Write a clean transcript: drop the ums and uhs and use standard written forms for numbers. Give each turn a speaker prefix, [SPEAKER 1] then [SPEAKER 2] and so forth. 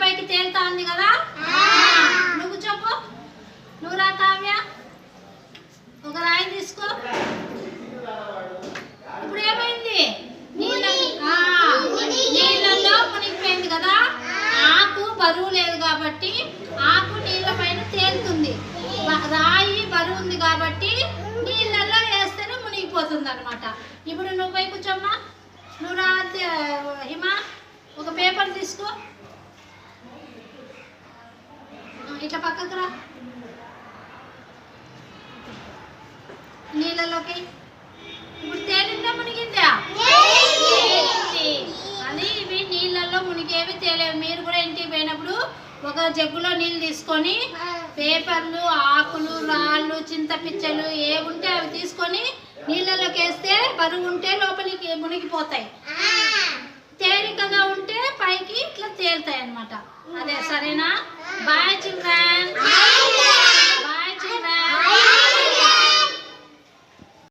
[SPEAKER 1] పైకి తేలుతా ఉంది కదా. నువ్వు చెప్పు, నువ్వు రా కావ్య. ఒక రాయి తీసుకో. ఇప్పుడు ఏమైంది? నీళ్ళల్లో మునిగిపోయింది కదా. ఆకు బరువు లేదు కాబట్టి ఆకు నీళ్ళ పైన తేలుతుంది. రాయి బరువు ఉంది కాబట్టి నీళ్ళల్లో వేస్తేనే మునిగిపోతుంది అనమాట. ఇప్పుడు నువ్వు పై కూర్చోమ్మా. నువ్వు రా హిమా, ఒక పేపర్ తీసుకో. ఇట్లా పక్కకు రా. నీళ్ళలోకి ఇప్పుడు తేలిందా మునిగిందా? అది ఇవి నీళ్ళల్లో మునిగేవి తేలేవి. మీరు కూడా ఇంటికి పోయినప్పుడు ఒక జగ్గులో నీళ్ళు తీసుకొని పేపర్లు, ఆకులు, రాళ్ళు, చింతపిచ్చలు ఏముంటే అవి తీసుకొని నీళ్ళలోకి వేస్తే బరువు ఉంటే లోపలికి మునిగిపోతాయి, తేలికగా ఉంటే పైకి ఇట్లా తేలుతాయి అన్నమాట. అదే సరేనా? Bye children.